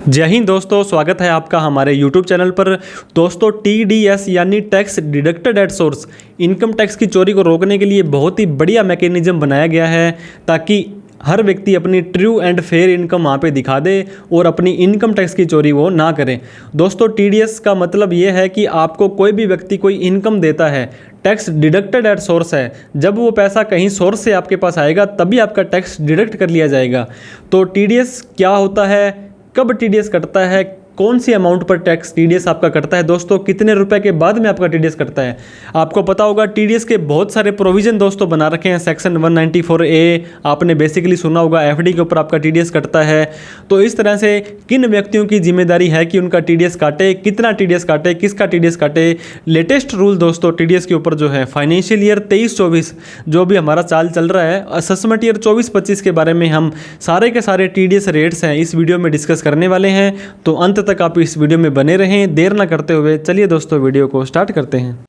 जय हिंद दोस्तों, स्वागत है आपका हमारे YouTube चैनल पर। दोस्तों TDS यानी tax deducted at source income tax की चोरी को रोकने के लिए बहुत ही बढ़िया मैकेनिज्म बनाया गया है ताकि हर व्यक्ति अपनी ट्रू एंड फेयर इनकम वहाँ पे दिखा दे और अपनी इनकम टैक्स की चोरी वो ना करें। दोस्तों TDS का मतलब ये है कि आपको कोई भी व्यक्ति कोई इनकम देता है, टैक्स डिडक्टेड एट सोर्स है, जब वो पैसा कहीं सोर्स से आपके पास आएगा तभी आपका टैक्स डिडक्ट कर लिया जाएगा। तो TDS क्या होता है, कब TDS कटता है, कौन सी अमाउंट पर टैक्स TDS आपका कटता है, दोस्तों कितने रुपए के बाद में आपका TDS कटता है। आपको पता होगा TDS के बहुत सारे प्रोविजन दोस्तों बना रखे हैं। सेक्शन 194A आपने बेसिकली सुना होगा, FD के ऊपर आपका TDS कटता है। तो इस तरह से किन व्यक्तियों की जिम्मेदारी है कि उनका TDS काटे, कितना TDS काटे, किसका TDS काटे। लेटेस्ट रूल दोस्तों TDS के ऊपर जो है फाइनेंशियल ईयर 23-24 जो भी हमारा चाल चल रहा है, असेसमेंट ईयर 24-25 के बारे में हम सारे के सारे TDS रेट्स हैं इस वीडियो में डिस्कस करने वाले हैं। तो अंत तक आप इस वीडियो में बने रहें। देर ना करते हुए चलिए दोस्तों वीडियो को स्टार्ट करते हैं।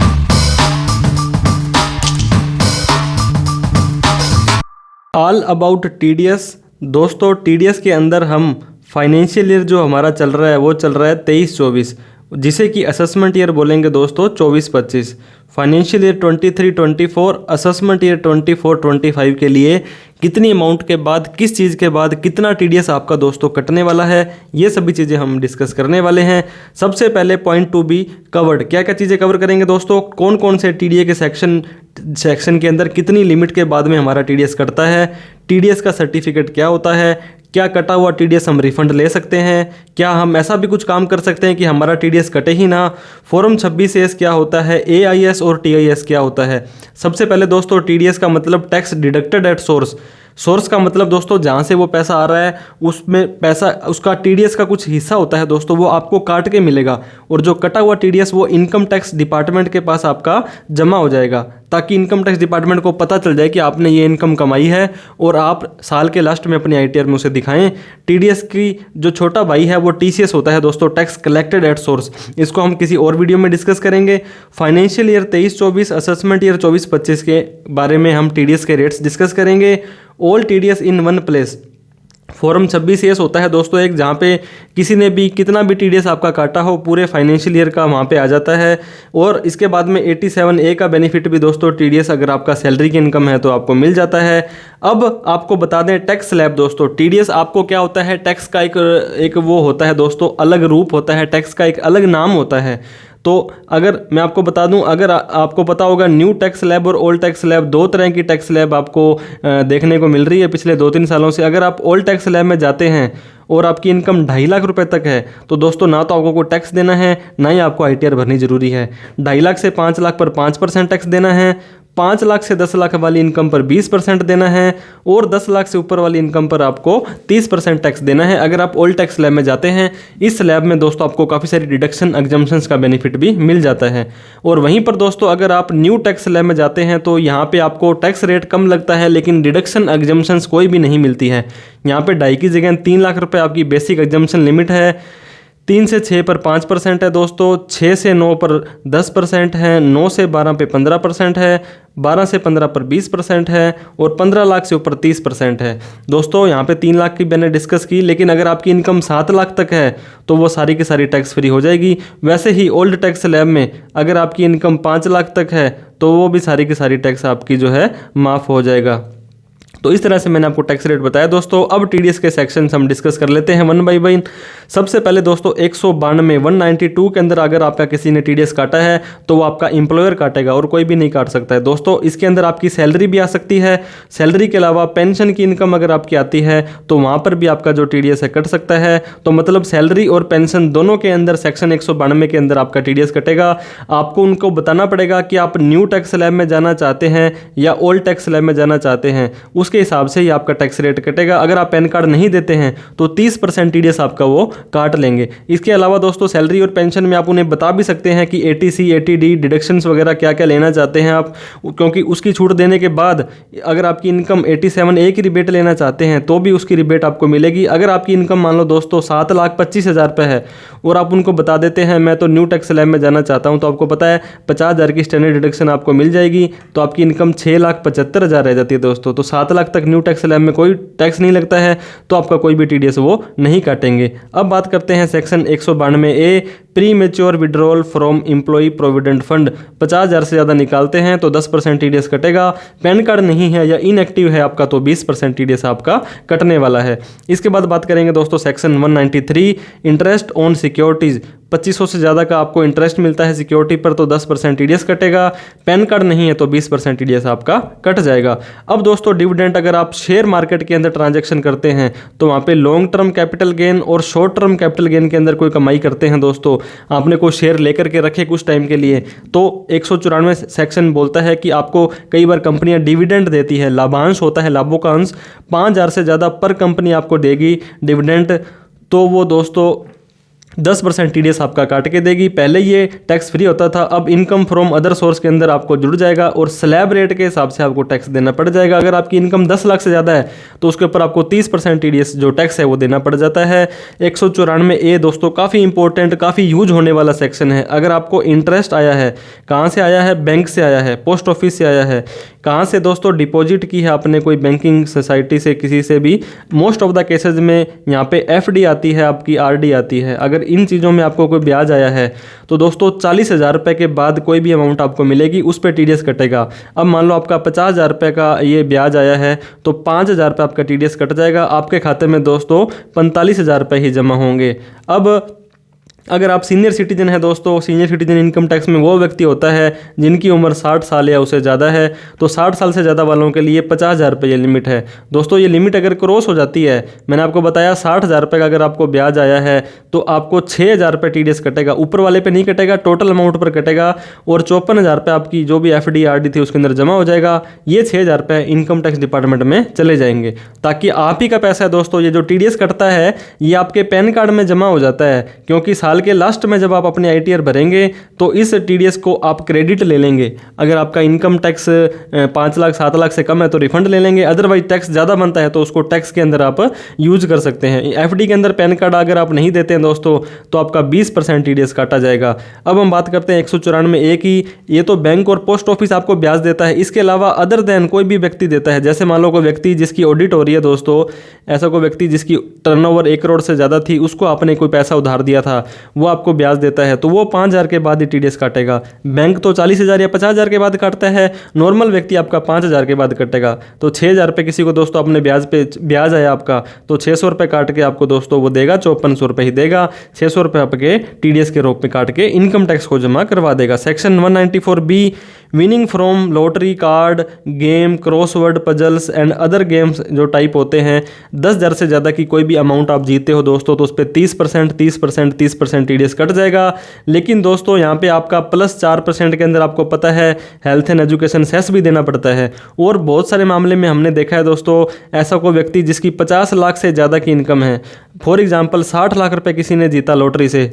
All about TDS। दोस्तों TDS के अंदर हम फाइनेंशियल ईयर जो हमारा चल रहा है वो चल रहा है 23-24, जिसे कि असेसमेंट ईयर बोलेंगे दोस्तों 24-25। फाइनेंशियल ईयर 23-24, असेसमेंट ईयर 24-25 के लिए कितनी अमाउंट के बाद, किस चीज़ के बाद कितना TDS आपका दोस्तों कटने वाला है, ये सभी चीज़ें हम डिस्कस करने वाले हैं। सबसे पहले पॉइंट टू बी कवर्ड, क्या क्या चीज़ें कवर करेंगे दोस्तों, कौन कौन से TDS के सेक्शन के अंदर कितनी लिमिट के बाद में हमारा TDS कटता है, TDS का सर्टिफिकेट क्या होता है, क्या कटा हुआ TDS हम रिफंड ले सकते हैं, क्या हम ऐसा भी कुछ काम कर सकते हैं कि हमारा TDS कटे ही ना, फॉर्म 26A क्या होता है, AIS और TIS क्या होता है। सबसे पहले दोस्तों TDS का मतलब tax deducted at source. Source का मतलब दोस्तों जहाँ से वो पैसा आ रहा है उसमें पैसा, उसका TDS का कुछ हिस्सा होता है दोस्तों, वो आपको काट के मिलेगा और जो कटा हुआ TDS वो इनकम टैक्स डिपार्टमेंट के पास आपका जमा हो जाएगा, ताकि इनकम टैक्स डिपार्टमेंट को पता चल जाए कि आपने ये इनकम कमाई है और आप साल के लास्ट में अपनी ITR में उसे दिखाएं। TDS की जो छोटा भाई है वो TCS होता है दोस्तों, टैक्स कलेक्टेड एट सोर्स। इसको हम किसी और वीडियो में डिस्कस करेंगे। फाइनेंशियल ईयर 23-24, असेसमेंट ईयर 24-25 के बारे में हम TDS के रेट्स डिस्कस करेंगे। All TDS in one place. Form 26A होता है दोस्तों एक, जहाँ पे किसी ने भी कितना भी TDS आपका काटा हो पूरे फाइनेंशियल ईयर का वहाँ पे आ जाता है। और इसके बाद में 87A का बेनिफिट भी दोस्तों TDS अगर आपका सैलरी की इनकम है तो आपको मिल जाता है। अब आपको बता दें टैक्स स्लैब दोस्तों, TDS आपको क्या होता है, टैक्स का एक वो होता है दोस्तों, अलग रूप होता है, टैक्स का एक अलग नाम होता है। तो अगर मैं आपको बता दूं, अगर आपको पता होगा न्यू टैक्स स्लैब और ओल्ड टैक्स स्लैब, दो तरह की टैक्स स्लैब आपको देखने को मिल रही है पिछले 2-3 सालों से। अगर आप ओल्ड टैक्स स्लैब में जाते हैं और आपकी इनकम 2.5 लाख रुपए तक है तो दोस्तों ना तो आपको कोई टैक्स देना है, ना ही आपको ITR भरनी जरूरी है। 2.5 लाख से 5 लाख पर 5% टैक्स देना है, 5 लाख से 10 लाख वाली इनकम पर 20% देना है और 10 लाख से ऊपर वाली इनकम पर आपको 30% टैक्स देना है अगर आप ओल्ड टैक्स स्लैब में जाते हैं। इस स्लैब में दोस्तों आपको काफ़ी सारी डिडक्शन एग्जम्पशंस का बेनिफिट भी मिल जाता है। और वहीं पर दोस्तों अगर आप न्यू टैक्स स्लैब में जाते हैं तो यहाँ पे आपको टैक्स रेट कम लगता है लेकिन डिडक्शन एग्जम्पशंस कोई भी नहीं मिलती है। यहाँ पे 2.5 की जगह 3 लाख रुपये आपकी बेसिक एग्जम्पशन लिमिट है, 3 से 6 पर 5% है दोस्तों, 6 से 9 पर 10% है, 9 से 12 पे 15% है, 12 से 15 पर 20% है और 15 लाख से ऊपर 30% है। दोस्तों यहाँ पे 3 लाख की मैंने डिस्कस की, लेकिन अगर आपकी इनकम 7 लाख तक है तो वो सारी की सारी टैक्स फ्री हो जाएगी। वैसे ही ओल्ड टैक्स स्लैब में अगर आपकी इनकम 5 लाख तक है तो वो भी सारी की सारी टैक्स आपकी जो है माफ़ हो जाएगा। तो इस तरह से मैंने आपको टैक्स रेट बताया दोस्तों। अब TDS के सेक्शंस हम डिस्कस कर लेते हैं वन बाई वन। सबसे पहले दोस्तों 192 के अंदर अगर आपका किसी ने TDS काटा है तो वो आपका एम्प्लॉयर काटेगा और कोई भी नहीं काट सकता है दोस्तों। इसके अंदर आपकी सैलरी भी आ सकती है, सैलरी के अलावा पेंशन की इनकम अगर आपकी आती है तो वहाँ पर भी आपका जो TDS है कट सकता है। तो मतलब सैलरी और पेंशन दोनों के अंदर सेक्शन 192 के अंदर आपका TDS कटेगा। आपको उनको बताना पड़ेगा कि आप न्यू टैक्स स्लैब में जाना चाहते हैं या ओल्ड टैक्स स्लैब में जाना चाहते हैं, उसके हिसाब से ही आपका टैक्स रेट कटेगा। अगर आप पैन कार्ड नहीं देते हैं तो 30% TDS आपका वो काट लेंगे। इसके अलावा दोस्तों सैलरी और पेंशन में आप उन्हें बता भी सकते हैं कि ATC ATD डिडक्शंस वगैरह क्या क्या लेना चाहते हैं आप, क्योंकि उसकी छूट देने के बाद अगर आपकी इनकम 87A की रिबेट लेना चाहते हैं तो भी उसकी रिबेट आपको मिलेगी। अगर आपकी इनकम मान लो दोस्तों 7,25,000 रुपये है और आप उनको बता देते हैं मैं तो न्यू टैक्स स्लैब में जाना चाहता हूं, तो आपको पता है 50,000 की स्टैंडर्ड डिडक्शन आपको मिल जाएगी, तो आपकी इनकम 6,75,000 रह जाती है दोस्तों। तो 7 लाख तक न्यू टैक्स स्लैब में कोई टैक्स नहीं लगता है, तो आपका कोई भी टीडीएस वो नहीं काटेंगे। अब बात करते हैं section 192A, pre mature withdrawal from employ provident fund. 50,000 से ज़्यादा निकालते हैं तो 10% टीडीएस कटेगा। पैन कार्ड नहीं है या इनएक्टिव है आपका तो 20% टीडीएस आपका कटने वाला है। इसके बाद बात करेंगे दोस्तों सेक्शन 193, इंटरेस्ट ऑन सिक्योरिटीज़। 2500 से ज़्यादा का आपको इंटरेस्ट मिलता है सिक्योरिटी पर तो 10% टीडीएस कटेगा। पैन कार्ड नहीं है तो 20% टीडीएस आपका कट जाएगा। अब दोस्तों डिविडेंड, अगर आप शेयर मार्केट के अंदर ट्रांजैक्शन करते हैं तो वहाँ पे लॉन्ग टर्म कैपिटल गेन और शॉर्ट टर्म कैपिटल गेन के अंदर कोई कमाई करते हैं दोस्तों, आपने कोई शेयर लेकर के रखे कुछ टाइम के लिए, तो 194 सेक्शन बोलता है कि आपको कई बार कंपनियां डिविडेंड देती है, लाभांश होता है, लाभों का अंश 5,000 से ज़्यादा पर कंपनी आपको देगी डिविडेंड, तो वो दोस्तों 10% टीडीएस आपका काट के देगी। पहले ये टैक्स फ्री होता था, अब इनकम फ्रॉम अदर सोर्स के अंदर आपको जुड़ जाएगा और स्लैब रेट के हिसाब से आपको टैक्स देना पड़ जाएगा। अगर आपकी इनकम 10 लाख से ज़्यादा है तो उसके ऊपर आपको 30% टीडीएस जो टैक्स है वो देना पड़ जाता है। 194A दोस्तों काफ़ी इंपॉर्टेंट, काफ़ी यूज होने वाला सेक्शन है। अगर आपको इंटरेस्ट आया है, कहाँ से आया है, बैंक से आया है, पोस्ट ऑफिस से आया है, कहाँ से दोस्तों डिपॉजिट की है आपने कोई बैंकिंग सोसाइटी से, किसी से भी, मोस्ट ऑफ द केसेज में यहाँ पे एफडी आती है, आपकी आरडी आती है। अगर इन चीज़ों में आपको कोई ब्याज आया है तो दोस्तों 40,000 रुपये के बाद कोई भी अमाउंट आपको मिलेगी उस पर टीडीएस कटेगा। अब मान लो आपका 50,000 रुपये का ये ब्याज आया है तो 5,000 रुपये आपका टीडीएस कट जाएगा। आपके खाते में दोस्तों 45,000 रुपये ही जमा होंगे। अब अगर आप सीनियर सिटीजन है दोस्तों, सीनियर सिटीजन इनकम टैक्स में वो व्यक्ति होता है जिनकी उम्र 60 साल या उससे ज़्यादा है, तो 60 साल से ज़्यादा वालों के लिए 50,000 रुपये ये लिमिट है दोस्तों। ये लिमिट अगर क्रॉस हो जाती है, मैंने आपको बताया 60,000 रुपये का अगर आपको ब्याज आया है तो आपको 6,000 रुपये टीडीएस कटेगा, ऊपर वाले पे नहीं कटेगा, टोटल अमाउंट पर कटेगा, और 54,000 रुपये आपकी जो भी एफडी आरडी थी उसके अंदर जमा हो जाएगा। ये 6,000 रुपये इनकम टैक्स डिपार्टमेंट में चले जाएंगे, ताकि आप ही का पैसा है दोस्तों। ये जो टीडीएस कटता है ये आपके पैन कार्ड में जमा हो जाता है, क्योंकि साल के लास्ट में जब आप अपने आईटीआर भरेंगे तो इस टीडीएस को आप क्रेडिट ले लेंगे। अगर आपका इनकम टैक्स 5 लाख 7 लाख से कम है तो रिफंड ले लेंगे, अदरवाइज टैक्स ज़्यादा बनता है तो उसको टैक्स के अंदर आप यूज कर सकते हैं। एफडी के अंदर पैन कार्ड अगर आप नहीं देते हैं दोस्तों तो आपका 20% टीडीएस काटा जाएगा। अब हम बात करते हैं 194A की। ये तो बैंक और पोस्ट ऑफिस आपको ब्याज देता है, इसके अलावा अदर देन कोई भी व्यक्ति देता है। जैसे मान लो कोई व्यक्ति जिसकी ऑडिट हो रही है दोस्तों, ऐसा कोई व्यक्ति जिसकी टर्नओवर 1 करोड़ से ज़्यादा थी, उसको आपने कोई पैसा उधार दिया था, वो आपको ब्याज देता है तो वो 5,000 के बाद ही टीडीएस काटेगा। बैंक तो 40,000 या 50,000 के बाद काटता है, नॉर्मल व्यक्ति आपका 5,000 के बाद कटेगा। तो 6,000 रुपये किसी को दोस्तों अपने ब्याज पे ब्याज आया आपका तो 600 रुपये काट के आपको दोस्तों वो देगा, 5400 रुपये ही देगा। 600 रुपये आपके टीडीएस के रूप में काट के इनकम टैक्स को जमा करवा देगा। Section 194B, winning from lottery, card game, crossword puzzles and other games जो टाइप होते हैं, 10,000 से ज़्यादा की कोई भी अमाउंट आप जीते हो दोस्तों तो उस पर 30% टीडीएस कट जाएगा। लेकिन दोस्तों यहाँ पे आपका +4% के अंदर आपको पता है हेल्थ एंड एजुकेशन सेस भी देना पड़ता है। और बहुत सारे मामले में हमने देखा है दोस्तों, ऐसा कोई व्यक्ति जिसकी 50 लाख से ज़्यादा की इनकम है, फॉर एग्जांपल 60 लाख रुपए किसी ने जीता लॉटरी से,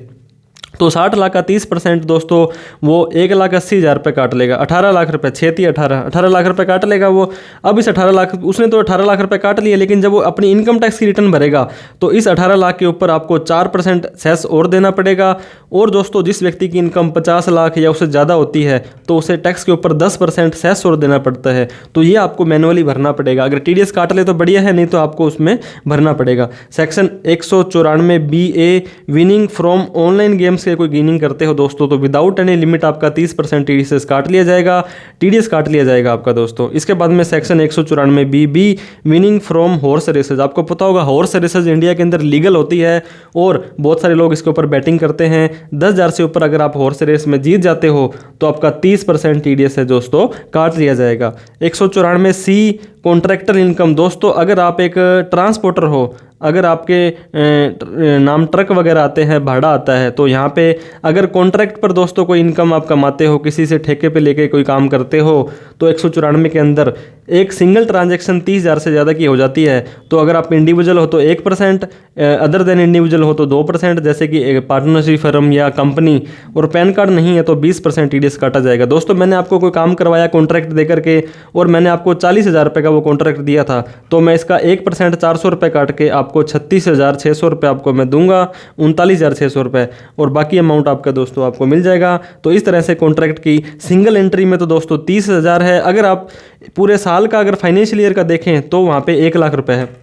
तो 60 लाख का 30% दोस्तों वो 1,80,000 रुपये काट लेगा। 18 लाख रुपये, 18 लाख रुपये काट लेगा वो। अब इस 18 लाख, उसने तो 18 लाख रुपये काट लिए, लेकिन जब वो अपनी इनकम टैक्स की रिटर्न भरेगा तो इस 18 लाख के ऊपर आपको 4% सेस और देना पड़ेगा। और दोस्तों जिस व्यक्ति की इनकम 50 लाख या उससे ज़्यादा होती है तो उसे टैक्स के ऊपर 10% सेस और देना पड़ता है, तो ये आपको मैनुअली भरना पड़ेगा। अगर टीडीएस काट ले तो बढ़िया है, नहीं तो आपको उसमें भरना पड़ेगा। Section 194BA, winning from online games के कोई गेनिंग करते हो दोस्तों तो विदाउट एनी लिमिट आपका 30% टीडीएस काट लिया जाएगा, टीडीएस काट लिया जाएगा आपका दोस्तों। इसके बाद में section 194BB, winning from horse races. आपको पता होगा हॉर्स रेसेज इंडिया के अंदर लीगल होती है और बहुत सारे लोग इसके ऊपर बैटिंग करते हैं। 10,000 से ऊपर अगर आप हॉर्स रेस में जीत जाते हो तो आपका 30% टीडीएस है दोस्तों काट लिया जाएगा। 194C, contractor income. दोस्तों अगर आप एक ट्रांसपोर्टर हो, अगर आपके नाम ट्रक वगैरह आते हैं, भाड़ा आता है, तो यहाँ पे अगर कॉन्ट्रैक्ट पर दोस्तों कोई इनकम आप कमाते हो, किसी से ठेके पे लेके कोई काम करते हो, तो 194 के अंदर एक सिंगल ट्रांजैक्शन 30,000 से ज़्यादा की हो जाती है। तो अगर आप इंडिविजुअल हो तो 1%, अदर देन इंडिविजुअल हो तो 2%, जैसे कि पार्टनरशिप फर्म या कंपनी, और पैन कार्ड नहीं है तो 20% टीडीएस काटा जाएगा। दोस्तों मैंने आपको कोई काम करवाया कॉन्ट्रैक्ट दे करके और मैंने आपको 40,000 रुपये का वो कॉन्ट्रैक्ट दिया था, तो मैं इसका 1% 400 रुपये काट के आपको 36,600 रुपये आपको मैं दूंगा, 39,600 रुपये, और बाकी अमाउंट आपका दोस्तों आपको मिल जाएगा। तो इस तरह से कॉन्ट्रैक्ट की सिंगल एंट्री में तो दोस्तों 30,000 है। अगर आप पूरे साल साल का अगर फाइनेंशियल ईयर का देखें तो वहाँ पे 1 लाख रुपए है।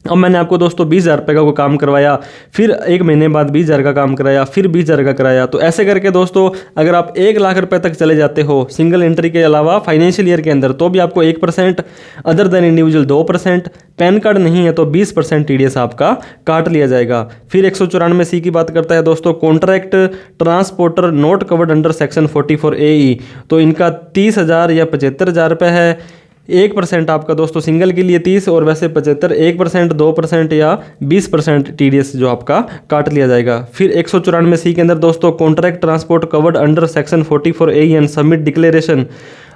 अब मैंने आपको दोस्तों 20,000 रुपये का कोई काम करवाया, फिर 1 महीने बाद 20,000 का काम कराया, फिर 20,000 का कराया, तो ऐसे करके दोस्तों अगर आप 1 लाख रुपए तक चले जाते हो सिंगल एंट्री के अलावा फाइनेंशियल ईयर के अंदर, तो भी आपको 1%, other than individual 2%, pan card नहीं है तो 20% TDS आपका काट लिया जाएगा। फिर 194C की बात करता है दोस्तों, contract transporter not covered under section 44AE, तो इनका 30,000 या 75,000 रुपये है। 1% आपका दोस्तों सिंगल के लिए 30 और वैसे 75, 1%, 2% या 20% TDS जो आपका काट लिया जाएगा। फिर 194C के अंदर दोस्तों, contract transport covered under section 44AE and submit declaration,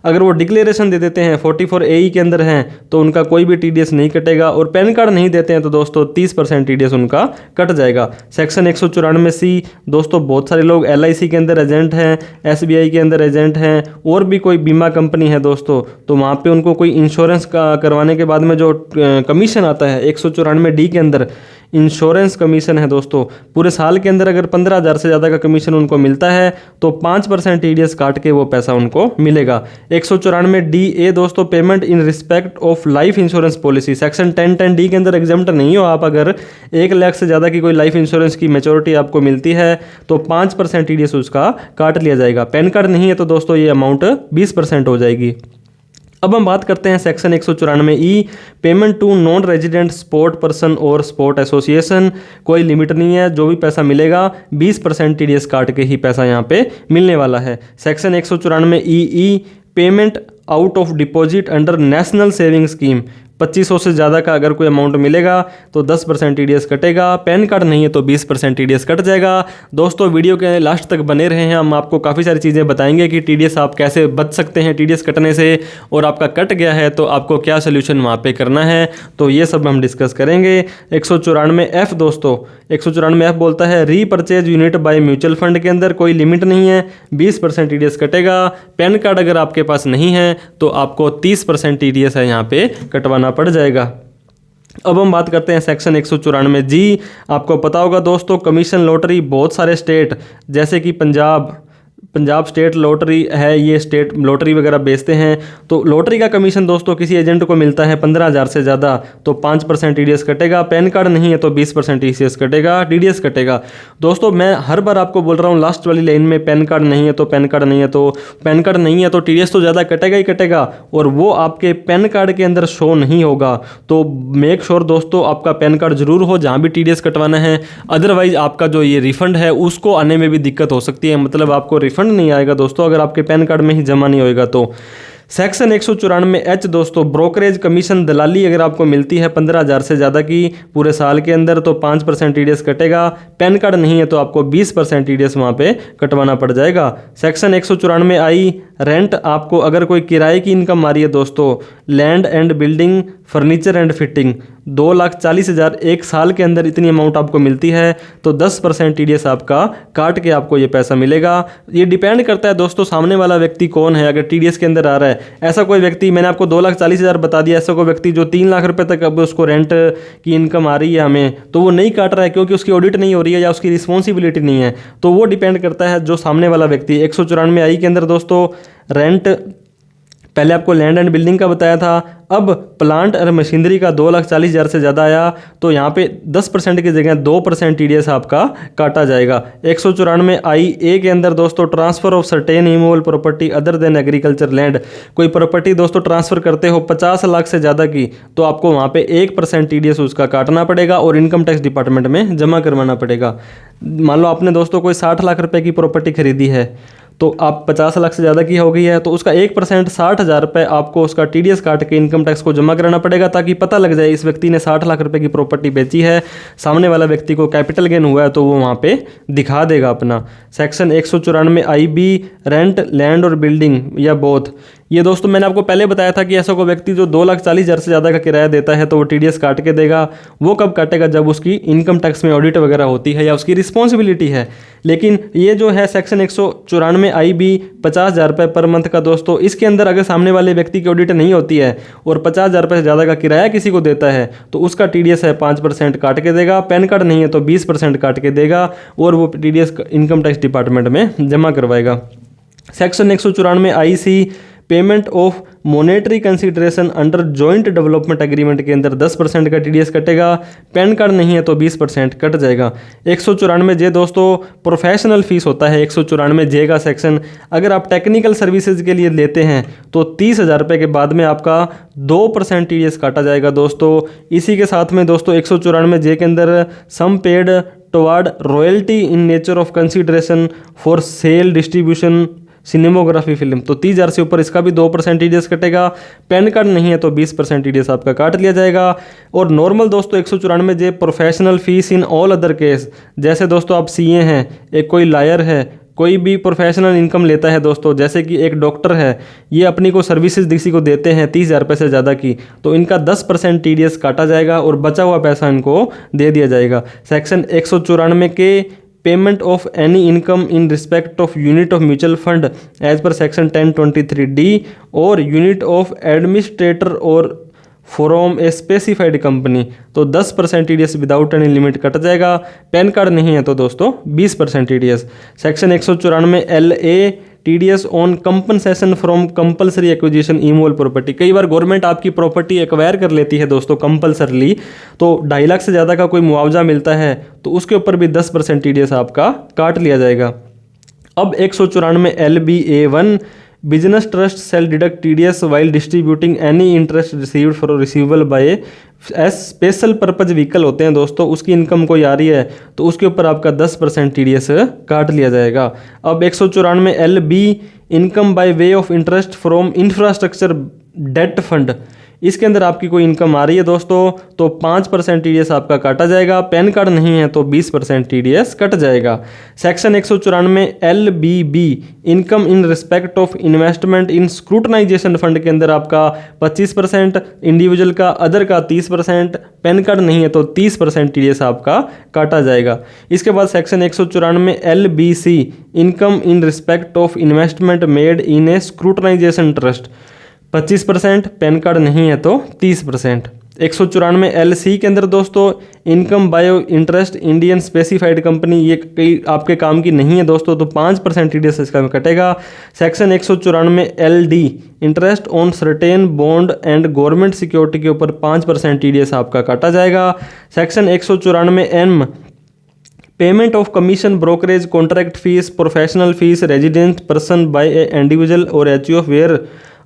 अगर वो डिक्लेरेशन दे देते हैं 44AE के अंदर हैं तो उनका कोई भी TDS नहीं कटेगा, और पैन कार्ड नहीं देते हैं तो दोस्तों 30% TDS उनका कट जाएगा। सेक्शन 194C दोस्तों, बहुत सारे लोग LIC के अंदर एजेंट हैं, SBI के अंदर एजेंट हैं, और भी कोई बीमा कंपनी है दोस्तों, तो वहाँ पे उनको कोई इंश्योरेंस का करवाने के बाद में जो कमीशन आता है 194D के अंदर इंश्योरेंस कमीशन है दोस्तों, पूरे साल के अंदर अगर 15,000 से ज़्यादा का कमीशन उनको मिलता है तो 5% TDS काट के वो पैसा उनको मिलेगा। 194DA दोस्तों, payment in respect of life insurance policy, section 1010D के अंदर एग्जाम्प्ट नहीं हो आप, अगर 1 लाख से ज़्यादा की कोई लाइफ इंश्योरेंस की मैच्योरिटी आपको मिलती है तो 5% TDS उसका काट लिया जाएगा। पैन कार्ड नहीं है तो दोस्तों ये अमाउंट 20% हो जाएगी। अब हम बात करते हैं section 194E, payment to non resident sport person और स्पोर्ट एसोसिएशन, कोई लिमिट नहीं है, जो भी पैसा मिलेगा 20% TDS काट के ही पैसा यहाँ पे मिलने वाला है। Section 194EE, payment out of deposit under national saving scheme, 2500 से ज़्यादा का अगर कोई अमाउंट मिलेगा तो 10% TDS कटेगा, पैन कार्ड नहीं है तो 20% TDS कट जाएगा। दोस्तों वीडियो के लास्ट तक बने रहे हैं, हम आपको काफ़ी सारी चीज़ें बताएंगे कि TDS आप कैसे बच सकते हैं TDS कटने से, और आपका कट गया है तो आपको क्या सोल्यूशन वहाँ पे करना है, तो ये सब हम डिस्कस करेंगे। 194F दोस्तों, 194F बोलता है repurchase unit by mutual fund के अंदर कोई लिमिट नहीं है, 20% TDS कटेगा। पैन कार्ड अगर आपके पास नहीं है तो आपको 30% TDS है यहाँ पे कटवाना पड़ जाएगा। अब हम बात करते हैं सेक्शन 194G। आपको पता होगा दोस्तों, कमीशन लॉटरी बहुत सारे स्टेट जैसे कि पंजाब स्टेट लॉटरी है, ये स्टेट लॉटरी वगैरह बेचते हैं, तो लॉटरी का कमीशन दोस्तों किसी एजेंट को मिलता है 15,000 से ज़्यादा तो 5% TDS कटेगा। पैन कार्ड नहीं है तो 20% TDS कटेगा, TDS कटेगा। दोस्तों मैं हर बार आपको बोल रहा हूँ लास्ट वाली लाइन में, पैन कार्ड नहीं है तो पैन कार्ड नहीं है तो पैन कार्ड नहीं है तो TDS तो ज़्यादा कटेगा ही कटेगा, और वो आपके पैन कार्ड के अंदर शो नहीं होगा, तो मेक श्योर दोस्तों आपका पैन कार्ड जरूर हो जहाँ भी TDS कटवाना है, अदरवाइज आपका जो ये रिफंड है उसको आने में भी दिक्कत हो सकती है, मतलब आपको रिफंड नहीं आएगा दोस्तों अगर आपके पैन कार्ड में ही जमा नहीं होएगा तो। सेक्शन 194H दोस्तों, ब्रोकरेज कमीशन दलाली अगर आपको मिलती है 15,000 से ज़्यादा की पूरे साल के अंदर तो 5% TDS कटेगा। पैन कार्ड नहीं है तो आपको 20% TDS वहाँ पे कटवाना पड़ जाएगा। सेक्शन 194I, रेंट, आपको अगर कोई किराए की इनकम आ रही है दोस्तों, land and building, furniture and fitting, 2,40,000 एक साल के अंदर इतनी अमाउंट आपको मिलती है तो 10% TDS आपका काट के आपको ये पैसा मिलेगा। ये डिपेंड करता है दोस्तों सामने वाला व्यक्ति कौन है, अगर TDS के अंदर आ रहा है, ऐसा कोई व्यक्ति, मैंने आपको 2,40,000 बता दिया, ऐसा कोई व्यक्ति जो 3 लाख रुपए तक अब उसको रेंट की इनकम आ रही है हमें, तो वो नहीं काट रहा है क्योंकि उसकी ऑडिट नहीं हो रही है या उसकी रिस्पॉन्सिबिलिटी नहीं है, तो वो डिपेंड करता है जो सामने वाला व्यक्ति। 194I के अंदर दोस्तों रेंट, पहले आपको लैंड एंड बिल्डिंग का बताया था, अब प्लांट और मशीनरी का 2,40,000 से ज़्यादा आया तो यहाँ पे 10% की जगह 2% TDS आपका काटा जाएगा। 194IA के अंदर दोस्तों, transfer of certain immovable property other than agriculture land, कोई प्रॉपर्टी दोस्तों ट्रांसफ़र करते हो 50 लाख से ज़्यादा की तो आपको वहाँ पे 1% TDS उसका काटना पड़ेगा और इनकम टैक्स डिपार्टमेंट में जमा करवाना पड़ेगा। मान लो आपने दोस्तों कोई 60 लाख रुपये की प्रॉपर्टी खरीदी है तो आप 50 लाख से ज़्यादा की हो गई है तो उसका 1% 60,000 रुपये आपको उसका TDS काट के इनकम टैक्स को जमा कराना पड़ेगा, ताकि पता लग जाए इस व्यक्ति ने 60 लाख रुपए की प्रॉपर्टी बेची है, सामने वाला व्यक्ति को कैपिटल गेन हुआ है तो वो वहाँ पे दिखा देगा अपना। सेक्शन 194IB, रेंट, लैंड और बिल्डिंग या बोथ, ये दोस्तों मैंने आपको पहले बताया था कि ऐसा कोई व्यक्ति जो 2,40,000 से ज़्यादा का किराया देता है तो वो TDS काट के देगा। वो कब काटेगा? जब उसकी इनकम टैक्स में ऑडिट वगैरह होती है या उसकी रिस्पॉन्सिबिलिटी है। लेकिन ये जो है सेक्शन 194IB 50,000 रुपये पर मंथ का दोस्तों, इसके अंदर अगर सामने वाले व्यक्ति की ऑडिट नहीं होती है और 50,000 रुपये से ज़्यादा का किराया किसी को देता है तो उसका TDS है 5% काट के देगा, पैन कार्ड नहीं है तो 20% काट के देगा और वो TDS इनकम टैक्स डिपार्टमेंट में जमा करवाएगा। Section 194IC, payment of monetary consideration under joint development agreement के अंदर 10% का टीडीएस कटेगा। पैन कार्ड नहीं है तो 20% कट जाएगा। 194 दोस्तों प्रोफेशनल फीस होता है। 194 का सेक्शन, अगर आप टेक्निकल सर्विसेज के लिए लेते हैं तो 30,000 रुपये के बाद में आपका 2% टीडीएस काटा जाएगा दोस्तों। इसी के साथ में दोस्तों 194 के अंदर some paid toward royalty in nature of consideration for sale distribution cinematography film, तो 30,000 से ऊपर इसका भी 2% टीडीएस कटेगा। पैन कार्ड नहीं है तो 20% टीडीएस आपका काट लिया जाएगा। और नॉर्मल दोस्तों 194 professional fees in all other case, जैसे दोस्तों आप सीए हैं, एक कोई लायर है, कोई भी प्रोफेशनल इनकम लेता है दोस्तों, जैसे कि एक डॉक्टर है, ये अपनी को सर्विसेज किसी को देते हैं 30,000 रुपये से ज़्यादा की, तो इनका 10% टीडीएस काटा जाएगा और बचा हुआ पैसा इनको दे दिया जाएगा। सेक्शन 194 के payment of any income in respect of unit of mutual fund as per section 1023D और यूनिट ऑफ एडमिनिस्ट्रेटर और फ्रॉम ए स्पेसिफाइड कंपनी, तो 10% TDS without any limit cut जाएगा। पैन कार्ड नहीं है तो दोस्तों 20% TDS. Section 194 LA TDS on compensation from compulsory acquisition immovable property. कई बार गवर्नमेंट आपकी प्रॉपर्टी एक्वायर कर लेती है दोस्तों कंपलसरली, तो 2.5 लाख से ज़्यादा का कोई मुआवजा मिलता है तो उसके ऊपर भी 10% टीडीएस आपका काट लिया जाएगा। अब 194 LBA1 business trust shall deduct TDS while distributing any interest received for receivable by as special purpose vehicle होते हैं दोस्तों, उसकी इनकम कोई आ रही है तो उसके ऊपर आपका 10% टीडीएस काट लिया जाएगा। अब 194 LB income by way of interest from infrastructure debt fund, इसके अंदर आपकी कोई इनकम आ रही है दोस्तों तो 5% टीडीएस आपका काटा जाएगा। पैन कार्ड नहीं है तो 20% टीडीएस कट जाएगा। Section 194 LBB income in respect of investment in securitisation fund के अंदर आपका 25%, इंडिविजुअल का अदर का 30%, पैन कार्ड नहीं है तो 30% टीडीएस आपका काटा जाएगा। इसके बाद section 194 LBC income in respect of investment made in a securitisation trust, 25%, PAN card नहीं है तो 30%। 194 LC के अंदर दोस्तों income by interest Indian specified company, ये कई आपके काम की नहीं है दोस्तों तो 5% टीडीएस इसका कटेगा। Section 194 LD interest on certain bond and government security के ऊपर 5% टीडीएस आपका काटा जाएगा। Section 194 M payment of commission brokerage contract fees professional fees resident person by a individual और HUF where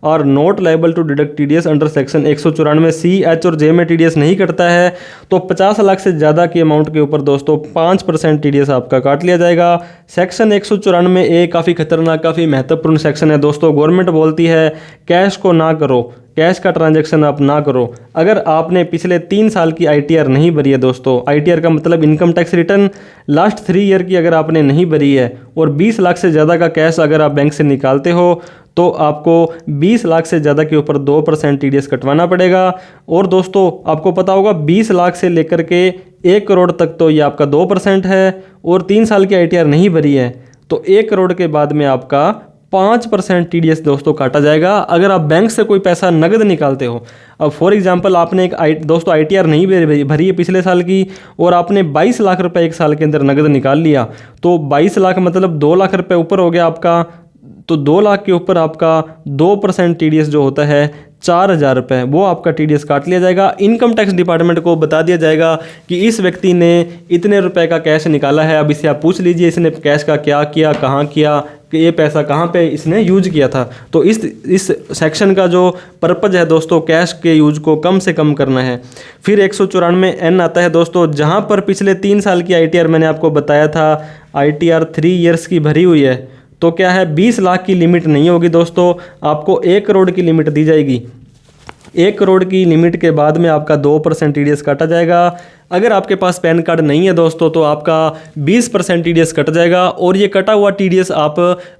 are not liable to deduct TDS under section 194 C, H और J में TDS नहीं कटता है तो 50 लाख से ज़्यादा की अमाउंट के ऊपर दोस्तों 5% टीडीएस आपका काट लिया जाएगा। सेक्शन 194 A काफ़ी खतरनाक काफ़ी महत्वपूर्ण सेक्शन है दोस्तों। गवर्नमेंट बोलती है कैश को ना करो, कैश का ट्रांजैक्शन आप ना करो। अगर आपने पिछले 3 साल की ITR नहीं भरी है दोस्तों, ITR का मतलब income tax return last 3 year की अगर आपने नहीं भरी है और 20 लाख से ज़्यादा का कैश अगर आप बैंक से निकालते हो तो आपको 20 लाख से ज़्यादा के ऊपर 2% टीडीएस कटवाना पड़ेगा। और दोस्तों आपको पता होगा 20 लाख से लेकर के 1 करोड़ तक तो ये आपका 2% है और 3 साल की ITR नहीं भरी है तो 1 करोड़ के बाद में आपका 5% टीडीएस दोस्तों काटा जाएगा अगर आप बैंक से कोई पैसा नगद निकालते हो। अब फॉर एग्जांपल आपने दोस्तों ITR नहीं भरी है पिछले साल की और आपने 22 लाख रुपए 1 साल के अंदर नगद निकाल लिया तो 22 लाख मतलब 2 लाख रुपए ऊपर हो गया आपका, तो 2 लाख के ऊपर आपका 2% टीडीएस जो होता है 4,000 रुपये वो आपका टीडीएस काट लिया जाएगा। इनकम टैक्स डिपार्टमेंट को बता दिया जाएगा कि इस व्यक्ति ने इतने रुपए का कैश निकाला है। अब इससे आप पूछ लीजिए इसने कैश का क्या किया, कहाँ किया, कि ये पैसा कहाँ पे इसने यूज किया था। तो इस सेक्शन का जो पर्पज़ है दोस्तों कैश के यूज को कम से कम करना है। फिर 194 N आता है दोस्तों, जहाँ पर पिछले 3 साल की ITR मैंने आपको बताया था ITR 3 ईयर्स की भरी हुई है तो क्या है 20 लाख की लिमिट नहीं होगी दोस्तों, आपको 1 करोड़ की लिमिट दी जाएगी। 1 करोड़ की लिमिट के बाद में आपका 2% टीडीएस काटा जाएगा। अगर आपके पास पैन कार्ड नहीं है दोस्तों तो आपका 20% टीडीएस कट जाएगा और ये कटा हुआ टीडीएस आप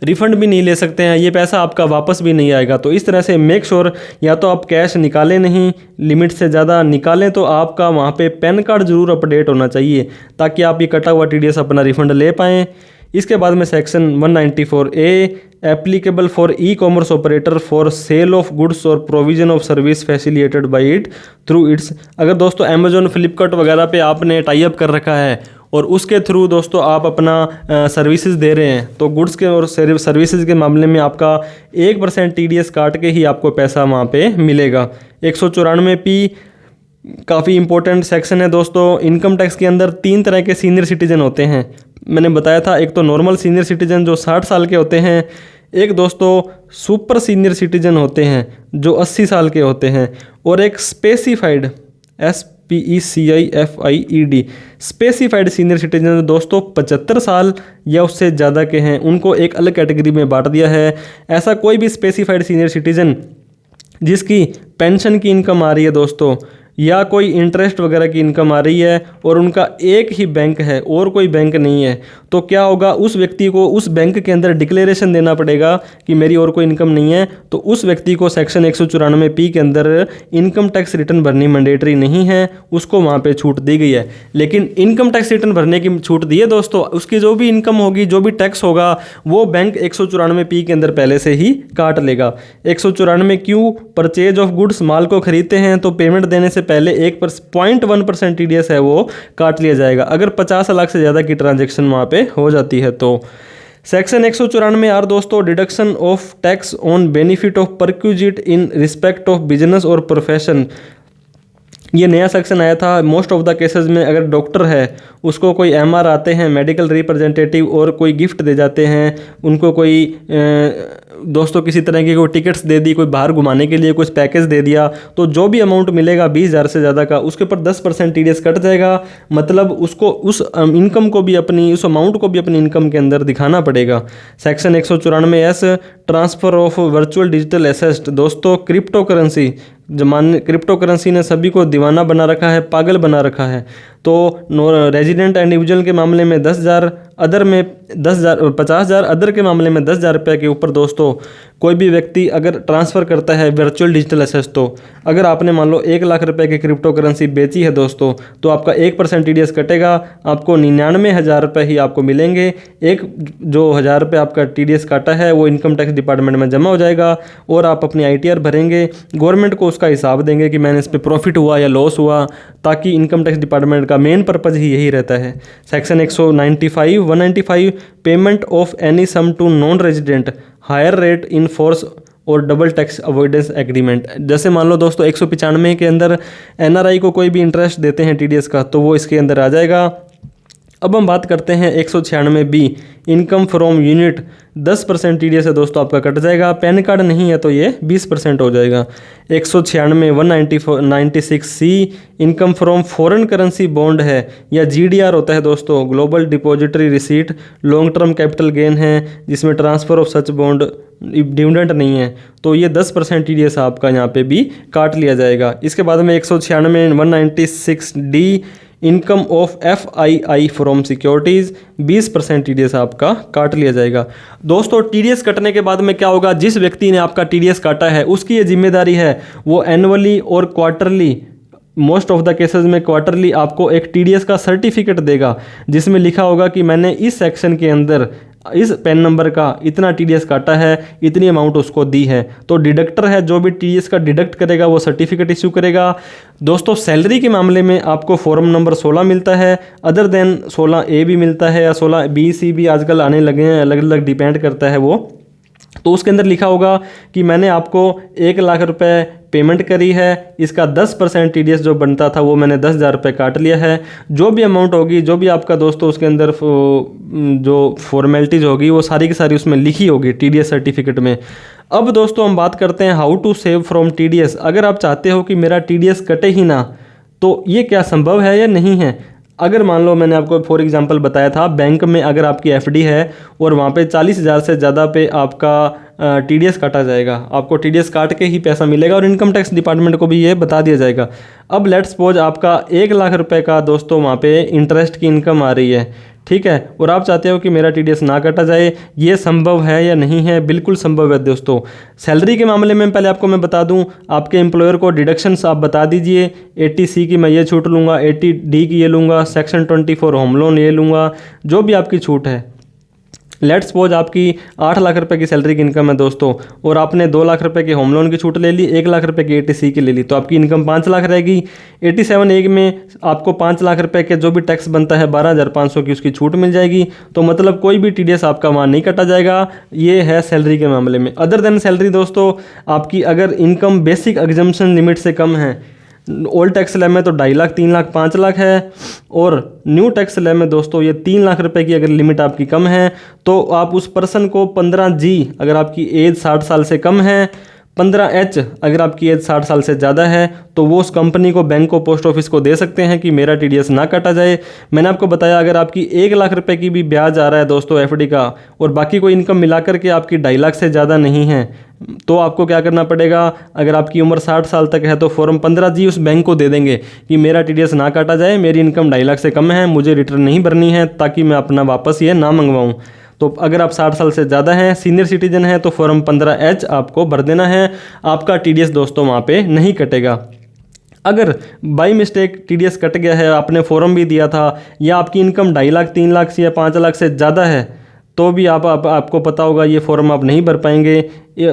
रिफंड भी नहीं ले सकते हैं, ये पैसा आपका वापस भी नहीं आएगा। तो इस तरह से मेक श्योर या तो आप कैश निकालें नहीं, लिमिट से ज़्यादा निकालें तो आपका वहाँ पे पैन कार्ड जरूर अपडेट होना चाहिए ताकि आप ये कटा हुआ टीडीएस अपना रिफंड ले पाएँ। इसके बाद में section 194A applicable for e-commerce operator for sale of goods और provision of service facilitated by it through its. अगर दोस्तों अमेजोन फ्लिपकार्ट वगैरह पे आपने टाई अप कर रखा है और उसके थ्रू दोस्तों आप अपना सर्विसेज दे रहे हैं, तो गुड्स के और सर्विसेज के मामले में आपका 1% TDS काट के ही आपको पैसा वहाँ पे मिलेगा। 194P काफ़ी इंपॉर्टेंट सेक्शन है दोस्तों। इनकम टैक्स के अंदर 3 तरह के सीनियर सिटीजन होते हैं, मैंने बताया था। एक तो नॉर्मल सीनियर सिटीजन जो 60 साल के होते हैं, एक दोस्तों सुपर सीनियर सिटीजन होते हैं जो 80 साल के होते हैं, और एक specified SPECIFIED specified senior citizen दोस्तों 75 साल या उससे ज़्यादा के हैं, उनको एक अलग कैटेगरी में बांट दिया है। ऐसा कोई भी स्पेसिफाइड सीनियर सिटीजन जिसकी पेंशन की इनकम आ रही है दोस्तों, या कोई इंटरेस्ट वगैरह की इनकम आ रही है और उनका एक ही बैंक है और कोई बैंक नहीं है, तो क्या होगा, उस व्यक्ति को उस बैंक के अंदर डिक्लेरेशन देना पड़ेगा कि मेरी और कोई इनकम नहीं है। तो उस व्यक्ति को सेक्शन 194P के अंदर इनकम टैक्स रिटर्न भरनी मैंडेटरी नहीं है, उसको वहाँ पे छूट दी गई है। लेकिन इनकम टैक्स रिटर्न भरने की छूट दी है दोस्तों, उसकी जो भी इनकम होगी, जो भी टैक्स होगा, वो बैंक 194P के अंदर पहले से ही काट लेगा। 194Q परचेज ऑफ गुड्स, माल को खरीदते हैं तो पेमेंट देने से पहले 1.1% TDS है वो काट लिया जाएगा, अगर 50 लाख से ज़्यादा की ट्रांजैक्शन वहाँ पे हो जाती है तो। सेक्शन 194R दोस्तों, deduction of tax on benefit of perquisite in respect of business और प्रोफेशन। ये नया सेक्शन आया था। मोस्ट ऑफ द केसेस में अगर डॉक्टर है, उसको कोई MR आते हैं, मेडिकल रिप्रेजेंटेटिव, और कोई गिफ्ट दे जाते हैं, उनको कोई दोस्तों किसी तरह की कोई टिकट्स दे दी, कोई बाहर घुमाने के लिए कुछ पैकेज दे दिया, तो जो भी अमाउंट मिलेगा 20,000 से ज़्यादा का, उसके ऊपर 10% TDS कट जाएगा। मतलब उसको उस इनकम को भी अपनी, उस अमाउंट को भी अपनी इनकम के अंदर दिखाना पड़ेगा। Section 194S, transfer of virtual digital asset दोस्तों, क्रिप्टो करेंसी। क्रिप्टो करेंसी ने सभी को दीवाना बना रखा है, पागल बना रखा है। तो रेजिडेंट इंडिविजुअल के मामले में 10,000, अदर में 10,000, 50,000, अदर के मामले में 10,000 रुपये के ऊपर दोस्तों कोई भी व्यक्ति अगर ट्रांसफ़र करता है वर्चुअल डिजिटल एसेट, तो अगर आपने मान लो 1 लाख रुपए की क्रिप्टो करेंसी बेची है दोस्तों, तो आपका 1% TDS कटेगा, आपको 99,000 रुपये ही आपको मिलेंगे। एक जो 1,000 रुपये आपका TDS काटा है वो इनकम टैक्स डिपार्टमेंट में जमा हो जाएगा और आप अपनी ITR भरेंगे, गवर्नमेंट को उसका हिसाब देंगे कि मैंने इस पर प्रॉफिट हुआ या लॉस हुआ, ताकि इनकम टैक्स डिपार्टमेंट का मेन पर्पज़ ही यही रहता है। Section 195 payment of any sum to non resident, higher rate in force और डबल टैक्स अवॉइडेंस एग्रीमेंट। जैसे मान लो दोस्तों 195 के अंदर NRI को कोई भी इंटरेस्ट देते हैं TDS का, तो वो इसके अंदर आ जाएगा। अब हम बात करते हैं 196B, income from unit, 10% TDS है दोस्तों आपका कट जाएगा। पैन कार्ड नहीं है तो ये 20% हो जाएगा। 196C, income from foreign currency bond है या GDR होता है दोस्तों, global depository receipt, long term capital gain है जिसमें transfer of such bond dividend नहीं है, तो ये 10% TDS आपका यहाँ पे भी काट लिया जाएगा। इसके बाद में 196D, income of FII from securities, 20% TDS आपका काट लिया जाएगा। दोस्तों TDS कटने के बाद में क्या होगा, जिस व्यक्ति ने आपका TDS काटा है उसकी ये जिम्मेदारी है वो एनुअली और quarterly, most of the cases में क्वार्टरली आपको एक TDS का सर्टिफिकेट देगा जिसमें लिखा होगा कि मैंने इस सेक्शन के अंदर इस पैन नंबर का इतना TDS काटा है, इतनी अमाउंट उसको दी है। तो डिडक्टर है जो भी TDS का डिडक्ट करेगा वो सर्टिफिकेट इशू करेगा। दोस्तों सैलरी के मामले में आपको फॉर्म नंबर 16 मिलता है, अदर देन 16A भी मिलता है या 16B C भी आजकल आने लगे हैं, अलग अलग डिपेंड करता है वो। तो उसके अंदर लिखा होगा कि मैंने आपको 1 लाख रुपए पेमेंट करी है, इसका 10% TDS जो बनता था वो मैंने 10,000 रुपये काट लिया है। जो भी अमाउंट होगी, जो भी आपका दोस्तों उसके अंदर जो फॉर्मेलिटीज़ होगी वो सारी की सारी उसमें लिखी होगी TDS सर्टिफिकेट में। अब दोस्तों हम बात करते हैं how to save from TDS। अगर आप चाहते हो कि मेरा TDS कटे ही ना, तो ये क्या संभव है या नहीं है। अगर मान लो मैंने आपको फॉर एग्जांपल बताया था, बैंक में अगर आपकी FD है और वहाँ पे 40,000 से ज़्यादा पे आपका TDS काटा जाएगा, आपको TDS काट के ही पैसा मिलेगा और इनकम टैक्स डिपार्टमेंट को भी ये बता दिया जाएगा। अब लेट्स सपोज आपका 1 लाख रुपए का दोस्तों वहाँ पे इंटरेस्ट की इनकम आ रही है, ठीक है, और आप चाहते हो कि मेरा TDS ना काटा जाए, ये संभव है या नहीं है। बिल्कुल संभव है दोस्तों। सैलरी के मामले में पहले आपको मैं बता दूं, आपके एम्प्लॉयर को डिडक्शंस आप बता दीजिए। 80C की मैं ये छूट लूँगा, 80D की ये लूँगा, सेक्शन 24 होम लोन ये लूँगा, जो भी आपकी छूट है। लेट्स सपोज आपकी 8 लाख रुपए की सैलरी की इनकम है दोस्तों, और आपने 2 लाख रुपए के होम लोन की छूट ले ली, 1 लाख रुपए की एटीसी की ले ली, तो आपकी इनकम 5 लाख रहेगी। 87(a) में आपको 5 लाख रुपए के जो भी टैक्स बनता है 12,500 की उसकी छूट मिल जाएगी। तो मतलब कोई भी टीडीएस आपका वहाँ नहीं कटा जाएगा। ये है सैलरी के मामले में। अदर देन सैलरी दोस्तों, आपकी अगर इनकम बेसिक एग्जम्पशन लिमिट से कम है, ओल्ड टैक्स स्लैब में तो 2.5 लाख, 3 लाख, 5 लाख है, और न्यू टैक्स स्लैब में दोस्तों ये 3 लाख रुपए की अगर लिमिट आपकी कम है तो आप उस पर्सन को 15G अगर आपकी एज 60 साल से कम है, 15H अगर आपकी एज 60 साल से ज़्यादा है, तो वो उस कंपनी को, बैंक को, पोस्ट ऑफिस को दे सकते हैं कि मेरा टीडीएस ना काटा जाए। मैंने आपको बताया अगर आपकी 1 लाख रुपए की भी ब्याज आ रहा है दोस्तों एफडी का, और बाकी कोई इनकम मिला करके आपकी 2.5 लाख से ज़्यादा नहीं है, तो आपको क्या करना पड़ेगा, अगर आपकी उम्र 60 साल तक है तो फॉर्म 15G उस बैंक को दे देंगे कि मेरा टीडीएस ना काटा जाए, मेरी इनकम 2.5 लाख से कम है, मुझे रिटर्न नहीं भरनी है, ताकि मैं अपना वापस ये ना मंगवाऊँ। तो अगर आप 60 साल से ज़्यादा हैं, सीनियर सिटीजन हैं, तो फॉर्म 15H आपको भर देना है। आपका टीडीएस दोस्तों वहाँ पे नहीं कटेगा। अगर बाई मिस्टेक टीडीएस कट गया है, आपने फॉर्म भी दिया था, या आपकी इनकम 2.5 लाख, 3 लाख से या 5 लाख से ज़्यादा है, तो भी आपको पता होगा ये फॉर्म आप नहीं भर पाएंगे।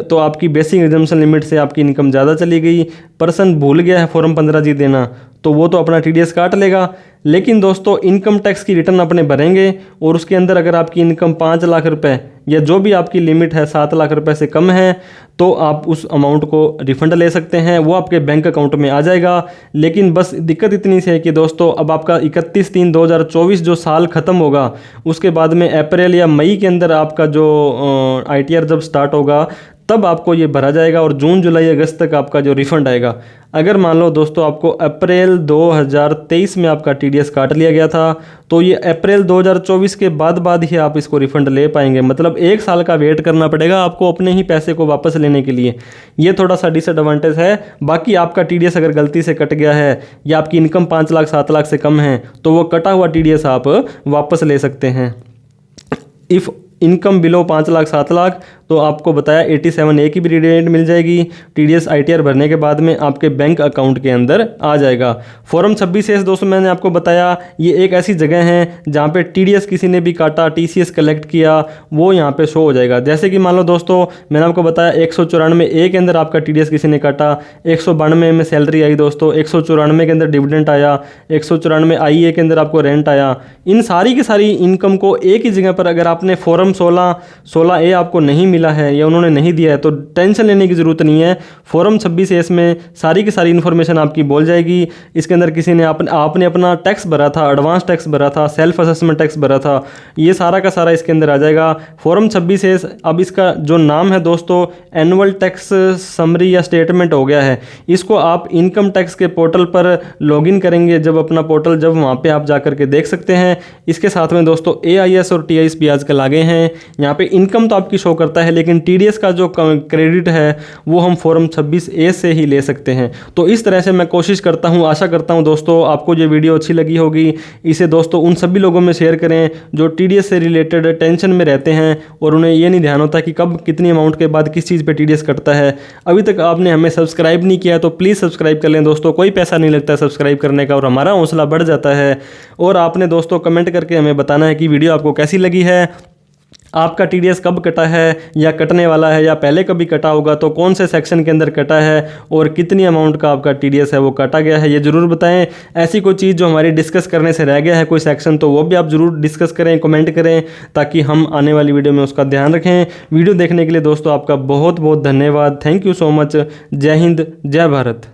तो आपकी बेसिक एग्जम्पशन लिमिट से आपकी इनकम ज़्यादा चली गई, पर्सन भूल गया है फॉर्म 15G देना, तो वो तो अपना टीडीएस काट लेगा। लेकिन दोस्तों इनकम टैक्स की रिटर्न अपने भरेंगे, और उसके अंदर अगर आपकी इनकम 5 लाख रुपए या जो भी आपकी लिमिट है 7 लाख रुपए से कम है, तो आप उस अमाउंट को रिफंड ले सकते हैं, वो आपके बैंक अकाउंट में आ जाएगा। लेकिन बस दिक्कत इतनी सी है कि दोस्तों अब आपका 31/3/2024 जो साल ख़त्म होगा, उसके बाद में अप्रैल या मई के अंदर आपका जो ITR जब स्टार्ट होगा तब आपको ये भरा जाएगा, और जून जुलाई अगस्त तक आपका जो रिफ़ंड आएगा। अगर मान लो दोस्तों आपको अप्रैल 2023 में आपका टीडीएस काट लिया गया था, तो ये अप्रैल 2024 के बाद ही आप इसको रिफ़ंड ले पाएंगे। मतलब 1 साल का वेट करना पड़ेगा आपको अपने ही पैसे को वापस लेने के लिए। ये थोड़ा सा डिसएडवांटेज है। बाकी आपका टीडीएस अगर गलती से कट गया है, या आपकी इनकम 5 लाख 7 लाख से कम है, तो वो कटा हुआ टीडीएस आप वापस ले सकते हैं। If income below 5 lakh 7 lakh, तो आपको बताया 87(a) की भी रिडेट मिल जाएगी। टीडीएस ITR भरने के बाद में आपके बैंक अकाउंट के अंदर आ जाएगा। फॉर्म 26S दोस्तों मैंने आपको बताया ये एक ऐसी जगह है जहाँ पे टीडीएस किसी ने भी काटा, TCS कलेक्ट किया, वो यहाँ पे शो हो जाएगा। जैसे कि मान लो दोस्तों मैंने आपको बताया 194(a) के अंदर आपका टीडीएस किसी ने काटा, 192 में सैलरी आई दोस्तों, 194 के अंदर डिविडेंड आया, 194 IA के अंदर आपको रेंट आया। इन सारी की सारी इनकम को एक ही जगह पर अगर आपने फॉर्म 16A आपको नहीं मिला है या उन्होंने नहीं दिया है, तो टेंशन लेने की ज़रूरत नहीं है। फॉर्म 26S में सारी की सारी इन्फॉर्मेशन आपकी बोल जाएगी। इसके अंदर किसी ने आपने अपना टैक्स भरा था, एडवांस टैक्स भरा था, सेल्फ असेसमेंट टैक्स भरा था, ये सारा का सारा इसके अंदर आ जाएगा। फॉर्म 26S अब इसका जो नाम है दोस्तों एनुअल टैक्स समरी या स्टेटमेंट हो गया है। इसको आप इनकम टैक्स के पोर्टल पर लॉगिन करेंगे, जब अपना पोर्टल जब वहाँ पे आप जा करके देख सकते हैं। इसके साथ में दोस्तों AIS और TIS भी आजकल आ गए हैं। यहाँ पे इनकम तो आपकी शो करता है, लेकिन टीडीएस का जो क्रेडिट है वो हम फॉर्म 26A से ही ले सकते हैं। तो इस तरह से मैं कोशिश करता हूँ, आशा करता हूँ दोस्तों आपको ये वीडियो अच्छी लगी होगी। इसे दोस्तों उन सभी लोगों में शेयर करें जो टीडीएस से रिलेटेड टेंशन में रहते हैं और उन्हें ये नहीं ध्यान होता कि कब कितनी अमाउंट के बाद किस चीज़ पे टीडीएस कटता है। अभी तक आपने हमें सब्सक्राइब नहीं किया तो प्लीज़ सब्सक्राइब कर लें दोस्तों, कोई पैसा नहीं लगता सब्सक्राइब करने का और हमारा हौसला बढ़ जाता है। और आपने दोस्तों कमेंट करके हमें बताना है कि वीडियो आपको कैसी लगी है, आपका टीडीएस कब कटा है या कटने वाला है या पहले कभी कटा होगा तो कौन से सेक्शन के अंदर कटा है और कितनी अमाउंट का आपका टीडीएस है वो काटा गया है, ये ज़रूर बताएं। ऐसी कोई चीज़ जो हमारी डिस्कस करने से रह गया है कोई सेक्शन, तो वो भी आप ज़रूर डिस्कस करें, कमेंट करें, ताकि हम आने वाली वीडियो में उसका ध्यान रखें। वीडियो देखने के लिए दोस्तों आपका बहुत बहुत धन्यवाद। Thank you so much. जय हिंद, जय भारत।